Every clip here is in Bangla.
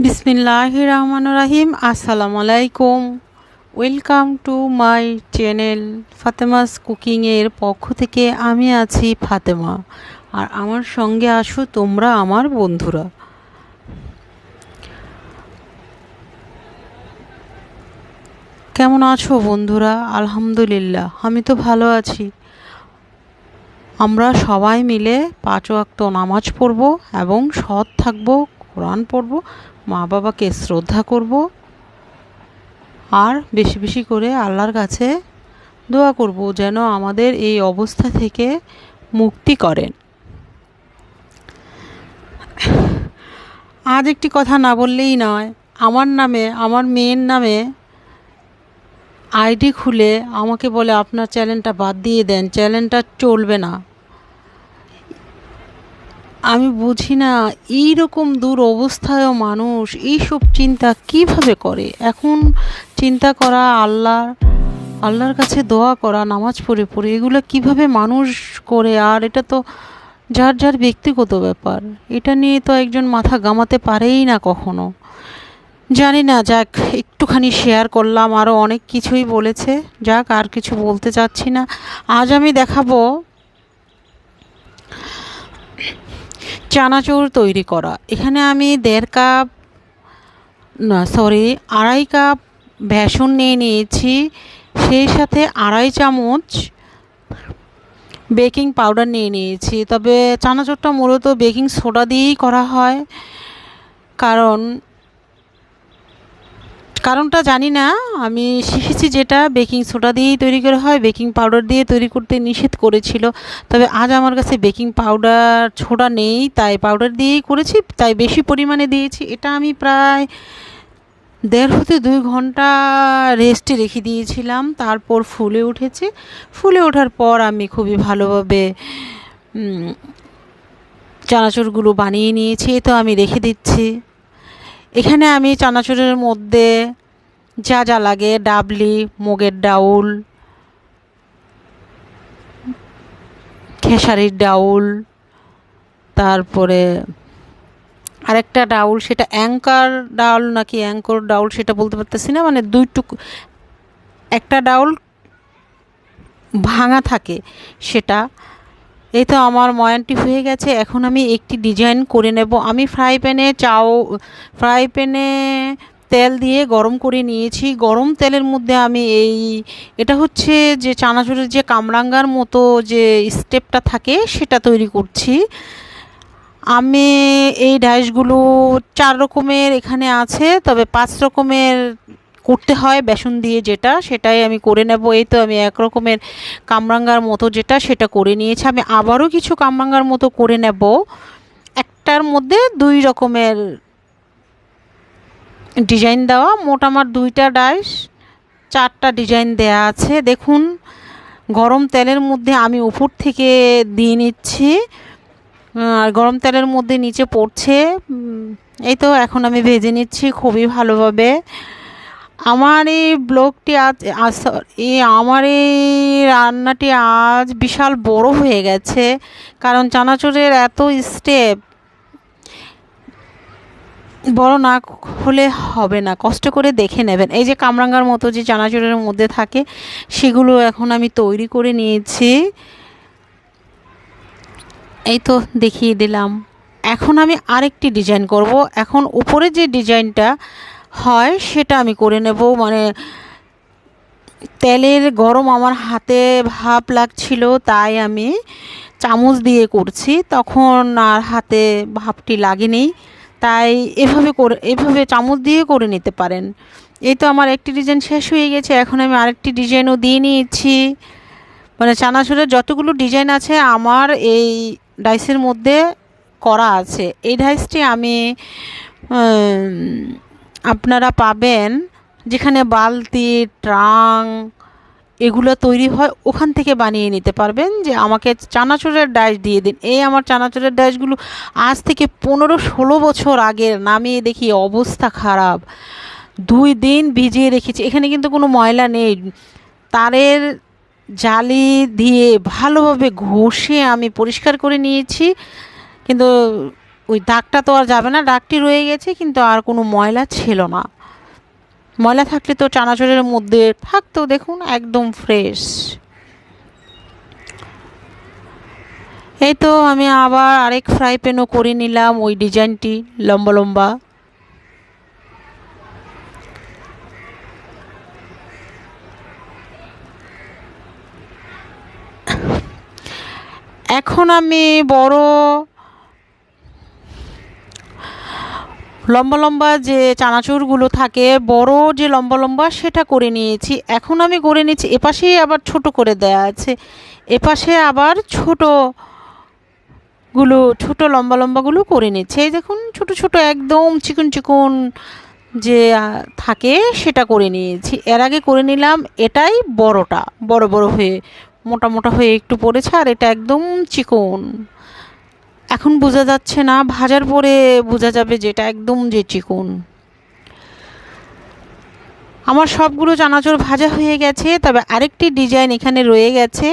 বিসমিল্লাহির রহমানির রহিম। আসসালামু আলাইকুম। Welcome to my channel Fatema's কুকিংয়ের পক্ষ থেকে আমি আছি ফাতেমা, আর আমার সঙ্গে আসো তোমরা আমার বন্ধুরা। কেমন আছো বন্ধুরা? আলহামদুলিল্লাহ, আমি তো ভালো আছি। আমরা সবাই মিলে 5 ওয়াক্ত নামাজ পড়ব এবং সৎ থাকব, কোরআন পড়ব, মা বাবাকে শ্রদ্ধা করব, আর বেশি বেশি করে আল্লাহর কাছে দোয়া করব যেন আমাদের এই অবস্থা থেকে মুক্তি করেন। আজ একটি কথা না বললেই নয়, আমার মেয়ের নামে আইডি খুলে আমাকে বলে আপনার চ্যানেলটা বাদ দিয়ে দেন, চ্যানেলটা চলবে না। আমি বুঝি না এইরকম দূর অবস্থায়ও মানুষ এইসব চিন্তা কিভাবে করে। এখন চিন্তা করা, আল্লাহর কাছে দোয়া করা, নামাজ পড়ে পড়ে, এগুলো কিভাবে মানুষ করে। আর এটা তো যার যার ব্যক্তিগত ব্যাপার, এটা নিয়ে তো একজন মাথা ঘামাতে পারেই না কখনো। জানি না, যাক একটুখানি শেয়ার করলাম, আরও অনেক কিছুই বলেছে, যাক আর কিছু বলতে চাচ্ছি না। আজ আমি দেখাবো চানাচুর তৈরি করা। এখানে আমি 2.5 কাপ বেসন নিয়ে নিয়েছি, সেই সাথে 2.5 চামচ বেকিং পাউডার নিয়ে নিয়েছি। তবে চানাচুরটা মূলত বেকিং সোডা দিয়েই করা হয়, কারণটা জানি না। আমি শিখেছি যেটা বেকিং সোডা দিয়েই তৈরি করা হয়, বেকিং পাউডার দিয়ে তৈরি করতে নিষেধ করেছিল। তবে আজ আমার কাছে বেকিং পাউডার সোডা নেই, তাই পাউডার দিয়েই করেছি, তাই বেশি পরিমাণে দিয়েছি। এটা আমি প্রায় 1.5 থেকে 2 ঘন্টা রেস্টে রেখে দিয়েছিলাম, তারপর ফুলে উঠেছে। ফুলে ওঠার পর আমি খুবই ভালোভাবে চানাচুরগুলো বানিয়ে নিয়েছি। তো আমি রেখে দিচ্ছি। এখানে আমি চানাচুরের মধ্যে যা যা লাগে, ডাবলি, মুগের ডাউল, খেসারির ডাউল, তারপরে আরেকটা ডাউল, সেটা অ্যাঙ্কার ডাউল নাকি অ্যাঙ্কর ডাউল সেটা বলতে পারতেছি না, মানে একটা ডাউল ভাঙা থাকে সেটা। এই তো আমার ময়ানটি হয়ে গেছে। এখন আমি একটি ডিজাইন করে নেব। আমি ফ্রাই প্যানে তেল দিয়ে গরম করে নিয়েছি। গরম তেলের মধ্যে আমি এটা হচ্ছে যে চানাচুরের যে কামরাঙ্গার মতো যে স্টেপটা থাকে সেটা তৈরি করছি। আমি এই ডাইশগুলো 4 রকমের এখানে আছে, তবে 5 রকমের করতে হয় বেসন দিয়ে, সেটাই আমি করে নেব। এই তো আমি 1 রকমের কামরাঙ্গার মতো সেটা করে নিয়েছি। আমি আবারও কিছু কামরাঙ্গার মতো করে নেব। একটার মধ্যে 2 রকমের ডিজাইন দেওয়া, মোট আমার 2টা ডাইশ 4টা ডিজাইন দেয়া আছে। দেখুন, গরম তেলের মধ্যে আমি উপর থেকে দিয়ে নিচ্ছি, আর গরম তেলের মধ্যে নিচে পড়ছে। এই তো এখন আমি ভেজে নিচ্ছি খুবই ভালোভাবে। আমার এই ব্লগটি আমার এই রান্নাটি আজ বিশাল বড় হয়ে গেছে, কারণ চানাচুরের এত স্টেপ বড় না হলে হবে না, কষ্ট করে দেখে নেবেন। এই যে কামরাঙ্গার মতো যে চানাচুরের মধ্যে থাকে, সেগুলো এখন আমি তৈরি করে নিয়েছি। এই তো দেখিয়ে দিলাম। এখন আমি আরেকটি ডিজাইন করব। এখন উপরে যে ডিজাইনটা হয় সেটা আমি করে নেব। মানে তেলের গরম আমার হাতে ভাপ লাগছিল, তাই আমি চামচ দিয়ে করছি, তখন আর হাতে ভাপটি লাগেনি, তাই এভাবে চামচ দিয়ে করে নিতে পারেন। এই তো আমার একটি ডিজাইন শেষ হয়ে গেছে। এখন আমি আরেকটি ডিজাইনও দিয়ে নিয়েছি। মানে চানাচুরের যতগুলো ডিজাইন আছে আমার এই ডাইসের মধ্যে করা আছে। এই ডাইসটি আমি আপনারা পাবেন যেখানে বালতি, ট্রাং এগুলো তৈরি হয়, ওখান থেকে বানিয়ে নিতে পারবেন। যে আমাকে চানাচুরের ডাইস দিয়ে দিন। এই আমার চানাচুরের ডাইসগুলো আজ থেকে 15-16 বছর আগের, নামিয়ে দেখি অবস্থা খারাপ। 2 দিন ভিজিয়ে রেখেছি। এখানে কিন্তু কোনো ময়লা নেই, তারের জালি দিয়ে ভালোভাবে ঘষে আমি পরিষ্কার করে নিয়েছি, কিন্তু ওই দাগটা তো আর যাবে না, দাগটি রয়ে গেছে কিন্তু আর কোনো ময়লা ছিল না। ময়লা থাকলে তো চানাচুরের মধ্যে থাকতো, দেখুন একদম ফ্রেশ। এই তো আমি আবার আরেক ফ্রাই প্যানও করে নিলাম ওই ডিজাইনটি লম্বা লম্বা। এখন আমি বড় লম্বা লম্বা যে চানাচুরগুলো থাকে, বড় যে লম্বা লম্বা সেটা করে নিয়েছি। এখন আমি করে নিচ্ছি, এপাশেই আবার ছোট করে দেয়া আছে, এপাশে আবার ছোট লম্বা লম্বাগুলো করে নিচ্ছে। এই দেখুন ছোট ছোট একদম চিকন চিকন যে থাকে সেটা করে নিয়েছি। এর আগে করে নিলাম এটাই বড়টা, বড় বড় হয়ে মোটা মোটা হয়ে একটু পড়েছে, আর এটা একদম চিকন। এখন বোঝা যাচ্ছে না, ভাজার পরে বোঝা যাবে যেটা একদম যে চিকন। আমার সবগুলো চানাচুর ভাজা হয়ে গেছে, তবে আরেকটি ডিজাইন এখানে রয়ে গেছে।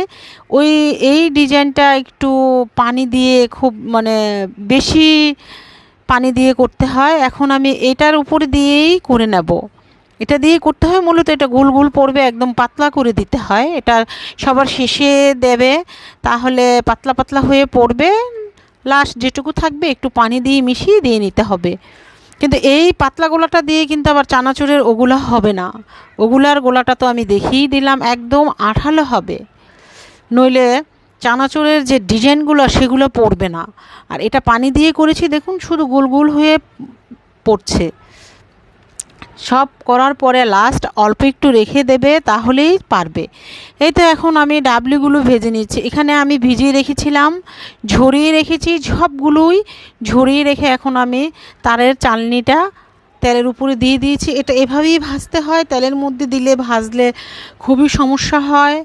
এই ডিজাইনটা একটু পানি দিয়ে খুব মানে বেশি পানি দিয়ে করতে হয়। এখন আমি এটার উপরে দিয়েই করে নেব। এটা দিয়ে করতে হয় মূলত, এটা গোল গোল পড়বে, একদম পাতলা করে দিতে হয়। এটা সবার শেষে দেবে, তাহলে পাতলা পাতলা হয়ে পড়বে। লাস্ট যেটুকু থাকবে একটু পানি দিয়ে মিশিয়ে দিয়ে নিতে হবে। কিন্তু এই পাতলা গোলাটা দিয়ে কিন্তু আবার চানাচুরের ওগুলা হবে না। ওগুলার গোলাটা তো আমি দেখিয়ে দিলাম, একদম আঠালো হবে, নইলে চানাচুরের যে ডিজাইনগুলো সেগুলো পড়বে না। আর এটা পানি দিয়ে করেছি, দেখুন শুধু গোল গোল হয়ে পড়ছে। সব করার পরে লাস্ট অল্প একটু রেখে দেবে, তাহলেই পারবে। এই তো এখন আমি ডাবলিগুলো ভেজে নিচ্ছি। এখানে আমি ভিজিয়ে রেখেছিলাম, ঝরিয়ে রেখেছি, সবগুলোই ঝরিয়ে রেখে এখন আমি তারের চালনিটা তেলের উপরে দিয়ে দিয়েছি। এটা এভাবেই ভাজতে হয়, তেলের মধ্যে দিলে ভাজলে খুবই সমস্যা হয়।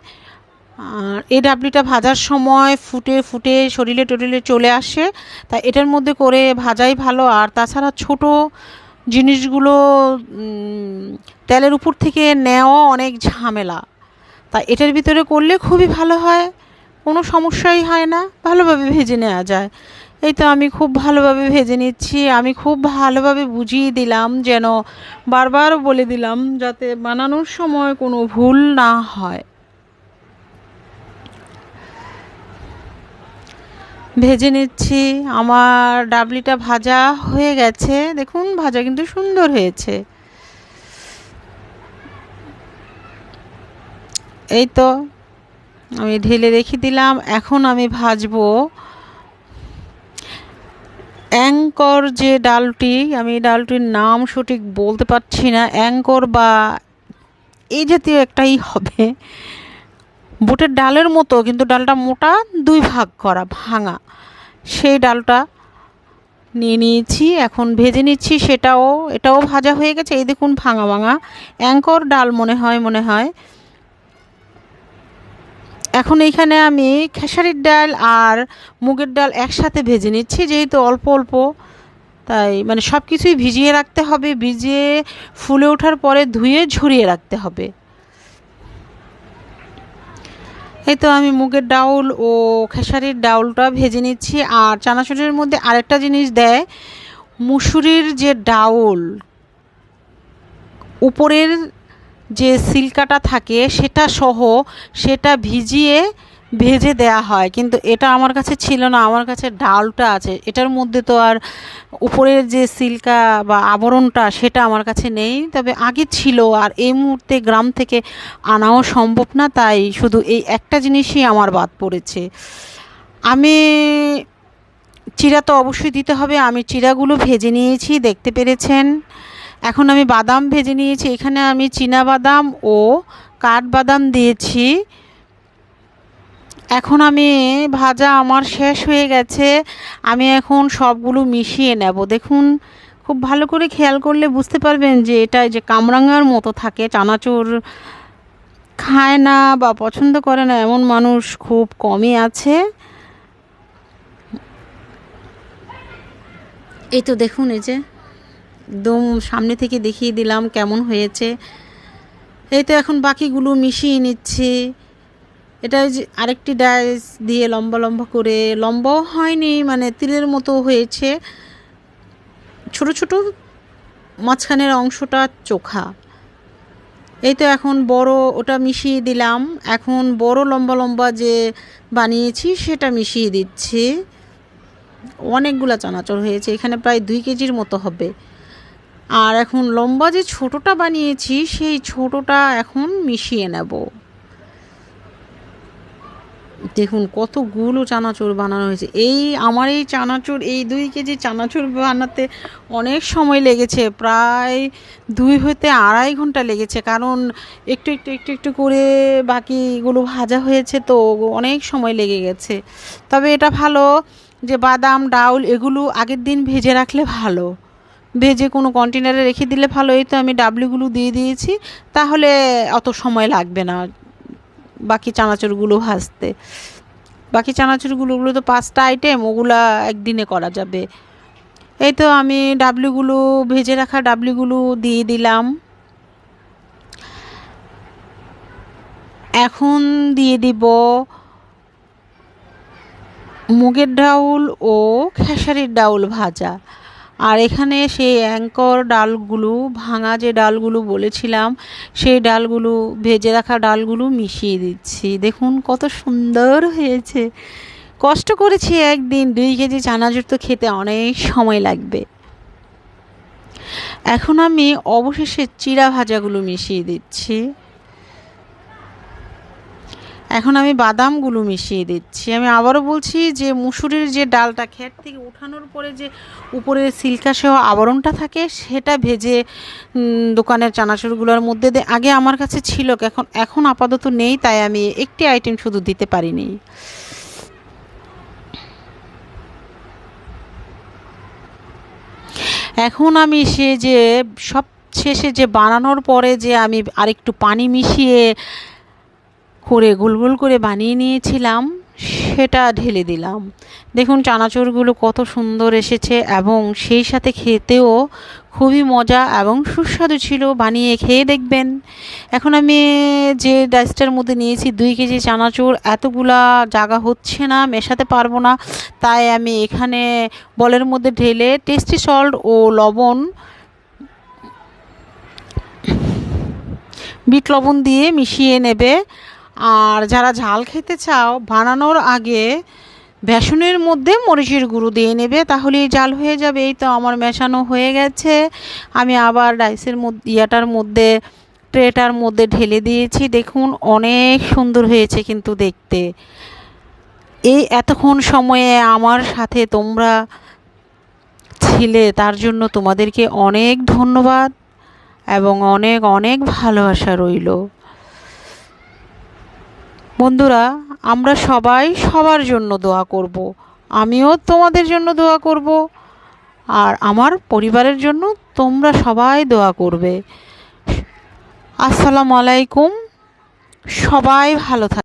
আর এই ডাবলিটা ভাজার সময় ফুটে ফুটে শরীরে টরিলে চলে আসে, তাই এটার মধ্যে করে ভাজাই ভালো। আর তাছাড়া ছোট জিনিসগুলো তেলের উপর থেকে নেওয়া অনেক ঝামেলা, তাই এটার ভিতরে করলে খুবই ভালো হয়, কোনো সমস্যাই হয় না, ভালোভাবে ভেজে নেওয়া যায়। এই তো আমি খুব ভালোভাবে ভেজে নিচ্ছি। আমি খুব ভালোভাবে বুঝিয়ে দিলাম, যেন বারবার বলে দিলাম, যাতে বানানোর সময় কোনো ভুল না হয়। ভেজে নিচ্ছি, আমার ডাবলিটা ভাজা হয়ে গেছে, দেখুন ভাজা কিন্তু সুন্দর হয়েছে। এই তো আমি ঢেলে রেখে দিলাম। এখন আমি ভাজবো অ্যাঙ্কর যে ডালটি, আমি ডালটির নাম সঠিক বলতে পারছি না, অ্যাঙ্কর বা এই জাতীয় একটাই হবে, বুটের ডালের মতো কিন্তু ডালটা মোটা, দুই ভাগ করা ভাঙা, সেই ডালটা নিয়ে নিয়েছি। এখন ভেজে নিচ্ছি সেটাও, এটাও ভাজা হয়ে গেছে। এই দেখুন ভাঙা ভাঙা অ্যাঙ্কর ডাল মনে হয়। এখন এইখানে আমি খেসারির ডাল আর মুগের ডাল একসাথে ভেজে নিচ্ছি, যেহেতু অল্প অল্প, তাই মানে সব কিছুই ভিজিয়ে রাখতে হবে, ভিজিয়ে ফুলে ওঠার পরে ধুয়ে ঝরিয়ে রাখতে হবে। এই তো আমি মুগের ডাউল ও খেসারির ডাউলটা ভেজে নিচ্ছি। আর চানাচুরের মধ্যে আরেকটা জিনিস দেয়, মুসুরির যে ডাউল উপরের যে সিল্কাটা থাকে সেটা সহ, সেটা ভিজিয়ে ভেজে দেয়া হয়, কিন্তু এটা আমার কাছে ছিল না, আমার কাছে ডালটা আছে। এটার মধ্যে তো আর উপরের যে সিল্কা বা আবরণটা সেটা আমার কাছে নেই, তবে আগে ছিল। আর এই মুহূর্তে গ্রাম থেকে আনাও সম্ভব না, তাই শুধু এই একটা জিনিসই আমার বাদ পড়েছে। আমি চিড়া তো অবশ্যই দিতে হবে, আমি চিড়াগুলো ভেজে নিয়েছি, দেখতে পেরেছেন। এখন আমি বাদাম ভেজে নিয়েছি, এখানে আমি চীনা বাদাম ও কাঠবাদাম দিয়েছি। এখন আমি ভাজা আমার শেষ হয়ে গেছে, আমি এখন সবগুলো মিশিয়ে নেব। দেখুন খুব ভালো করে খেয়াল করলে বুঝতে পারবেন যে এটা যে কামরাঙার মতো থাকে। চানাচুর খায় না বা পছন্দ করে না এমন মানুষ খুব কমই আছে। এই তো দেখুন, এই যে একদম সামনে থেকে দেখিয়ে দিলাম কেমন হয়েছে। এই তো এখন বাকিগুলো মিশিয়ে নিচ্ছি। এটা যে আরেকটি ডাইস দিয়ে লম্বা লম্বা করে, লম্বাও হয়নি মানে তিলের মতো হয়েছে, ছোট ছোট, মাঝখানের অংশটা চোখা। এই তো এখন বড় ওটা মিশিয়ে দিলাম, এখন বড় লম্বা লম্বা যে বানিয়েছি সেটা মিশিয়ে দিচ্ছি। অনেকগুলো চানাচুর হয়েছে, এখানে প্রায় 2 কেজির মতো হবে। আর এখন লম্বা যে ছোটোটা বানিয়েছি সেই ছোটোটা এখন মিশিয়ে নেব। দেখুন কতগুলো চানাচুর বানানো হয়েছে। আমার এই চানাচুর, এই 2 কেজি চানাচুর বানাতে অনেক সময় লেগেছে, প্রায় 2 হতে 2.5 ঘন্টা লেগেছে, কারণ একটু একটু একটু একটু করে বাকিগুলো ভাজা হয়েছে, তো অনেক সময় লেগে গেছে। তবে এটা ভালো যে বাদাম ডাউল এগুলো আগের দিন ভেজে রাখলে ভালো, ভেজে কোনো কন্টেনারে রেখে দিলে ভালো। এই তো আমি ডাবলিগুলো দিয়ে দিয়েছি, তাহলে অত সময় লাগবে না বাকি চানাচুরগুলো ভাজতে। বাকি চানাচুরগুলো তো 5টা আইটেম, ওগুলা একদিনে করা যাবে। এই তো আমি ডাবলিগুলো, ভেজে রাখা ডাবলিগুলো দিয়ে দিলাম। এখন দিয়ে দিব মুগের ডাউল ও খেসারির ডাউল ভাজা। আর এখানে সেই অ্যাঙ্কর ডালগুলো, ভাঙা যে ডালগুলো বলেছিলাম সেই ডালগুলো, ভেজে রাখা ডালগুলো মিশিয়ে দিচ্ছি। দেখুন কত সুন্দর হয়েছে। কষ্ট করেছি একদিন, 2 কেজি চানাচুর তো খেতে অনেক সময় লাগবে। এখন আমি অবশেষে চিড়া ভাজাগুলো মিশিয়ে দিচ্ছি। এখন আমি বাদামগুলো মিশিয়ে দিচ্ছি। আমি আবারও বলছি যে মুসুরির যে ডালটা ক্ষেত থেকে উঠানোর পরে যে উপরে সিল্কা সহ আবরণটা থাকে, সেটা ভেজে দোকানের চানাচুরগুলোর মধ্যে আগে আমার কাছে ছিল, এখন আপাতত নেই, তাই আমি একটি আইটেম শুধু দিতে পারিনি। এখন আমি সে যে সব শেষে যে বানানোর পরে যে আমি আরেকটু পানি মিশিয়ে করে গোল গোল করে বানিয়ে নিয়েছিলাম, সেটা ঢেলে দিলাম। দেখুন চানাচুরগুলো কত সুন্দর এসেছে এবং সেই সাথে খেতেও খুবই মজা এবং সুস্বাদু ছিল। বানিয়ে খেয়ে দেখবেন। এখন আমি যে ডাইসটার মধ্যে নিয়েছি 2 কেজি চানাচুর, এতগুলা জায়গা হচ্ছে না, মেশাতে পারবো না, তাই আমি এখানে বলের মধ্যে ঢেলে টেস্টি সল্ট ও লবণ, বিট লবণ দিয়ে মিশিয়ে নেবে। আর যারা ঝাল খেতে চাও, বানানোর আগে বেসনের মধ্যে মরিচের গুঁড়ো দিয়ে নেবে, তাহলেই ঝাল হয়ে যাবে। এই তো আমার মেশানো হয়ে গেছে। আমি আবার রাইসের মধ্যে, ট্রেটার মধ্যে ঢেলে দিয়েছি। দেখুন অনেক সুন্দর হয়েছে কিন্তু দেখতে। এই এতক্ষণ সময়ে আমার সাথে তোমরা ছিলে, তার জন্য তোমাদেরকে অনেক ধন্যবাদ এবং অনেক অনেক ভালোবাসা রইল। বন্ধুরা, আমরা সবাই সবার জন্য দোয়া করব। আমিও তোমাদের জন্য দোয়া করব, আর আমার পরিবারের জন্য তোমরা সবাই দোয়া করবে। আসসালামু আলাইকুম। সবাই ভালো থাকবে।